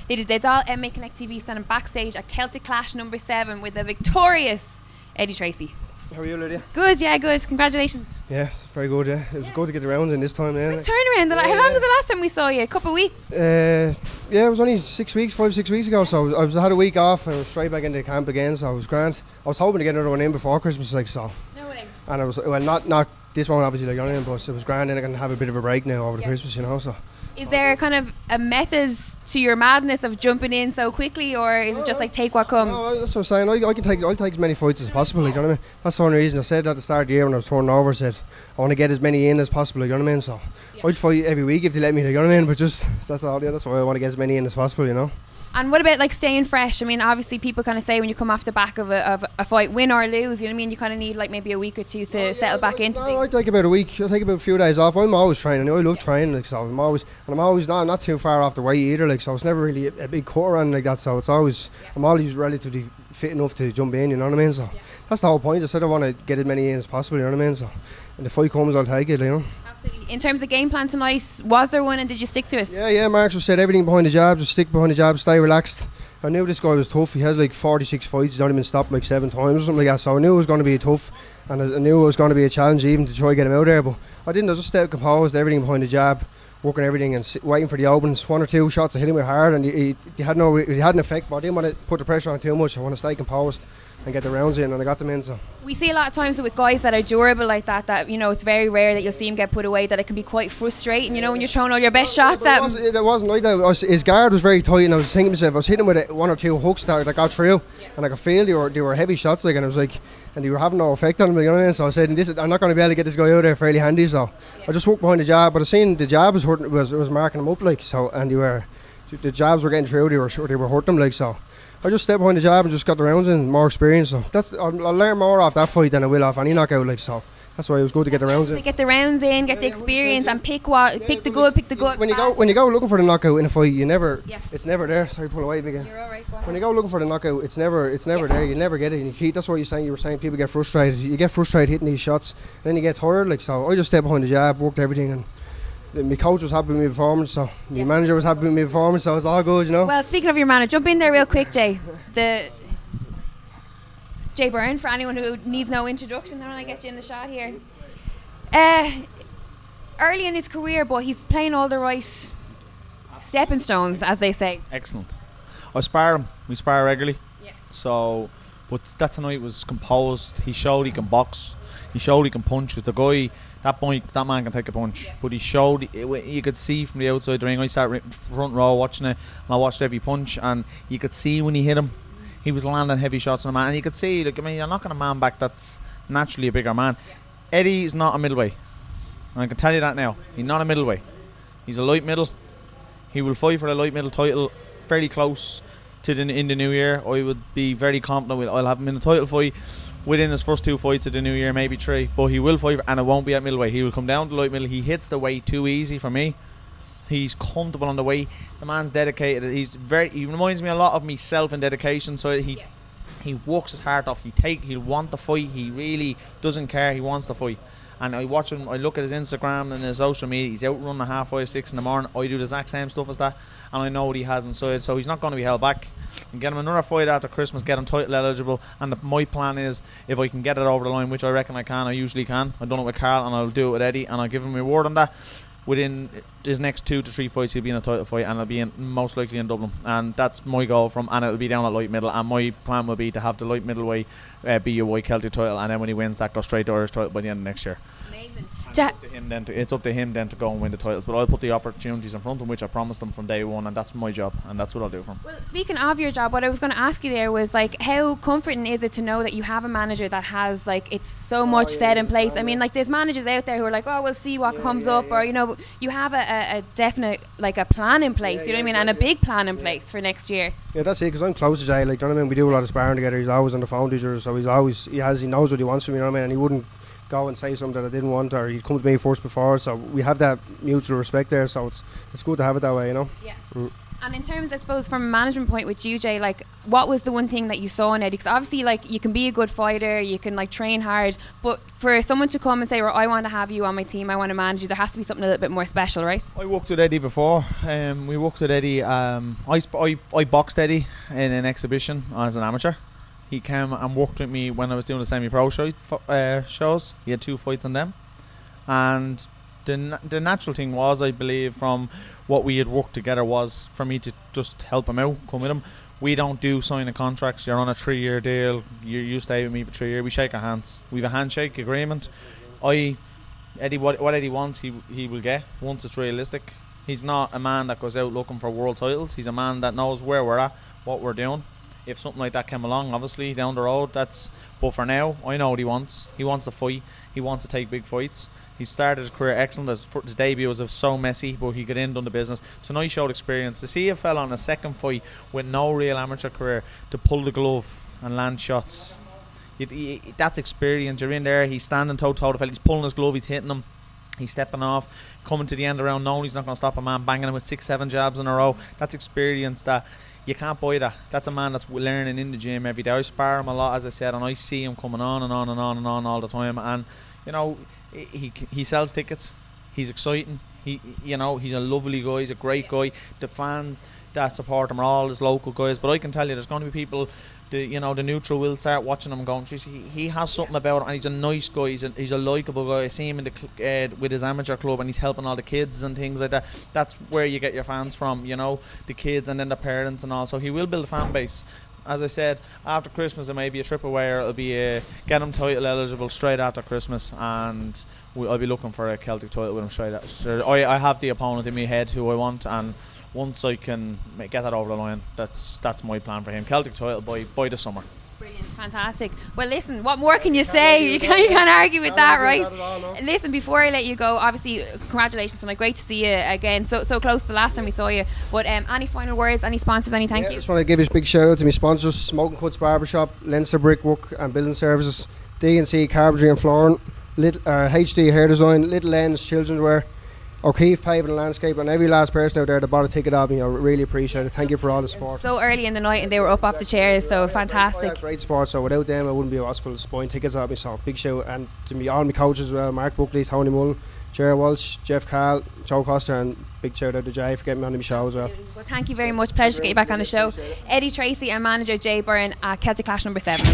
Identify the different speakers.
Speaker 1: Lydia Des Dolles, MA Connect TV, standing backstage at Celtic Clash #7 with the victorious Eddie Treacy.
Speaker 2: How are you, Lydia?
Speaker 1: Good, yeah, good. Congratulations.
Speaker 2: Yeah, it's very good, yeah. It was good to get the rounds in this time, yeah.
Speaker 1: Quick turnaround. How long was the last time we saw you? A couple of weeks?
Speaker 2: Yeah, it was only 6 weeks, 5-6 weeks ago, so I had a week off and I was straight back into camp again, so it was grand. I was hoping to get another one in before Christmas, like, so.
Speaker 1: No way.
Speaker 2: And I was, well, not this one, obviously, like, but it was grand, and I can have a bit of a break now over the Christmas, you know, so.
Speaker 1: Is there kind of a method to your madness of jumping in so quickly, or is it just like take what comes?
Speaker 2: No, that's what I'm saying. I'll take as many fights as possible, like, you know what I mean? That's the only reason I said at the start of the year when I was turning over, I said I want to get as many in as possible, like, you know what I mean? So I'd fight every week if they let me, like, you know what I mean? But just, that's all, yeah, that's why I want to get as many in as possible, you know?
Speaker 1: And what about like staying fresh? I mean, obviously people kind of say when you come off the back of a fight, win or lose, you know what I mean, you kind of need like maybe a week or two to settle back into things.
Speaker 2: I take about a week. I take about a few days off. I'm always training. I love training, like, so I'm always not too far off the weight either, like, so it's never really a big cut around like that, so it's always I'm always relatively fit enough to jump in, you know what I mean? So that's the whole point. I said I want to get as many in as possible, you know what I mean? So when the fight comes, I'll take it, you know.
Speaker 1: Absolutely. In terms of game plan tonight, was there one and did you stick to it?
Speaker 2: Yeah, Mark just said everything behind the jab, just stick behind the jab, stay relaxed. I knew this guy was tough. He has like 46 fights. He's only been stopped like 7 times or something like that. So I knew it was going to be tough, and I knew it was going to be a challenge even to try to get him out there. But I didn't. I just stayed composed, everything behind the jab, working everything and waiting for the opens. 1 or 2 shots I hit him with hard, and he had an effect. But I didn't want to put the pressure on too much. I want to stay composed and get the rounds in, and I got them in. So
Speaker 1: we see a lot of times with guys that are durable like that you know, it's very rare that you'll see him get put away, that it can be quite frustrating, you know, when you're throwing all your best shots at him.
Speaker 2: It wasn't like that. His guard was very tight, and I was thinking to myself, I was hitting him with 1 or 2 hooks that got through, and I could feel they were heavy shots, like, and I was like, and they were having no effect on him, you know what I mean? So I said, I'm not going to be able to get this guy out there fairly handy, so I just walked behind the jab, but I seen the jab was marking him up, like, so, and the jabs were getting through, they were hurting him, like, so I just stepped behind the jab and just got the rounds in, more experience. So I'll learn more off that fight than I will off any knockout, like, so that's why it was good to get the rounds in.
Speaker 1: Get the rounds in, get the experience, and pick the good.
Speaker 2: When you go looking for the knockout in a fight, it's never there. Sorry, pull away again.
Speaker 1: You're all right.
Speaker 2: When you go looking for the knockout, it's never there. You never get it. That's what you were saying. People get frustrated. You get frustrated hitting these shots, and then you get tired. Like, so I just stepped behind the jab, worked everything, and my coach was happy with my performance, so my manager was happy with my performance, so it's all good, you know.
Speaker 1: Well, speaking of your manager, jump in there real quick, Jay. Jay Byrne, for anyone who needs no introduction, I'm going to get you in the shot here. Early in his career, but he's playing all the right stepping stones, as they say.
Speaker 3: Excellent. I spar him. We spar regularly.
Speaker 1: Yeah.
Speaker 3: So, but that tonight was composed. He showed he can box. He showed he can punch. The guy, that man can take a punch. But he showed, you could see from the outside the ring. I sat front row watching it, and I watched every punch, and you could see when he hit him, he was landing heavy shots on the man, and you could see, like, I mean, you're knocking a man back that's naturally a bigger man. Eddie's not a middleweight, and I can tell you that now. He's not a middleweight. He's a light middle. He will fight for the light middle title fairly close to in the new year. I would be very confident I'll have him in a title fight within his first 2 fights of the new year, maybe 3. But he will fight, and it won't be at middleweight. He will come down to light middle. He hits the weight too easy for me. He's comfortable on the weight. The man's dedicated. He reminds me a lot of myself in dedication. So he works his heart off. He'll want the fight. He really doesn't care. He wants the fight. And I watch him, I look at his Instagram and his social media, he's out running at 5:30, 6 in the morning. I do the exact same stuff as that, and I know what he has inside, so he's not going to be held back. And get him another fight after Christmas, get him title eligible, and my plan is, if I can get it over the line, which I reckon I can, I usually can. I've done it with Carl, and I'll do it with Eddie, and I'll give him a reward on that. Within his next 2 to 3 fights, he'll be in a title fight, and he'll be most likely in Dublin, and that's my goal and it'll be down at light middle, and my plan will be to have the light middleweight BUY Celtic title, and then when he wins that, go straight to Irish title by the end of next year.
Speaker 1: Amazing.
Speaker 3: It's up to him then to go and win the titles, but I'll put the opportunities in front of him, which I promised him from day one, and that's my job, and that's what I'll do for him.
Speaker 1: Well, speaking of your job, what I was going to ask you there was, like, how comforting is it to know that you have a manager that has, like, it's so much set in place? I mean, like, there's managers out there who are like, oh, we'll see what comes up, or, you know, you have a definite, like, a plan in place, you know what I mean, and a big plan in place for next year. Yeah,
Speaker 2: that's it, because I'm close to Jay, like, you know what I mean, we do a lot of sparring together. He's always on the phone to each other, so he knows what he wants from me, you know what I mean, and he wouldn't go and say something that I didn't want, or he'd come to me first before, so we have that mutual respect there, so it's good to have it that way, you know.
Speaker 1: Yeah. And in terms, I suppose, from a management point with you, Jay, like, what was the one thing that you saw in Eddie? Because obviously, like, you can be a good fighter, you can, like, train hard, but for someone to come and say, well, I want to have you on my team, I want to manage you, there has to be something a little bit more special, right?
Speaker 3: I worked with Eddie before. We worked with Eddie. I boxed Eddie in an exhibition as an amateur. He came and worked with me when I was doing the semi-pro shows. He had 2 fights on them. And the natural thing was, I believe, from what we had worked together, was for me to just help him out, come with him. We don't do signing contracts. You're on a 3-year deal. You stay with me for 3 years. We shake our hands. We have a handshake agreement. Eddie, what Eddie wants, he will get once it's realistic. He's not a man that goes out looking for world titles. He's a man that knows where we're at, what we're doing. If something like that came along, obviously down the road, but for now, I know what he wants. He wants to fight. He wants to take big fights. He started his career excellent. His debut was so messy, but he could end on the business. Tonight showed experience. To see a fella on a second fight with no real amateur career to pull the glove and land shots, that's experience. You're in there. He's standing toe-to-toe. The fella, he's pulling his glove. He's hitting him. He's stepping off, coming to the end of the round, knowing he's not going to stop a man, banging him with 6-7 jabs in a row. That's experience that you can't buy that. That's a man that's learning in the gym every day. I spar him a lot, as I said, and I see him coming on and on and on and on all the time. And you know, he sells tickets. He's exciting. He's a lovely guy. He's a great guy. The fans that support him are all his local guys. But I can tell you, there's going to be people. The neutral will start watching him going, he has something about him, and he's a nice guy. He's a likeable guy. I see him in with his amateur club, and he's helping all the kids and things like that. That's where you get your fans from, the kids and then the parents and all. So he will build a fan base. As I said, after Christmas, it may be a trip away, or it'll be get him title eligible straight after Christmas, and I'll be looking for a Celtic title with him straight after. I have the opponent in my head who I want, and once I can get that over the line, that's my plan for him. Celtic title by the summer.
Speaker 1: Brilliant, fantastic. Well, listen, what more can you say? You can't argue with that, right? Listen, before I let you go, obviously, congratulations tonight. Great to see you again. So close to the last time we saw you. But any final words, any sponsors, any thank yous?
Speaker 2: I just want to give a big shout out to my sponsors: Smoking Cuts Barbershop, Leinster Brickwork and Building Services, D&C Carpentry and Flooring, HD Hair Design, Little Ends Children's Wear, O'Keefe Paving and Landscape, and every last person out there that bought a ticket off me. I really appreciate it. Thank you for all the support.
Speaker 1: It's so early in the night and they were up off the chairs, so fantastic.
Speaker 2: Great support. So without them, I wouldn't be possible buying tickets off me. So big shout, and to me, all my coaches as well: Mark Buckley, Tony Mullen, Jerry Walsh, Jeff Carl, Joe Costa, and big shout out to Jay for getting me on the show as well.
Speaker 1: Well, thank you very much. Pleasure to get you back on the show. Eddie Treacy and manager Jay Byrne at Celtic Clash number 7.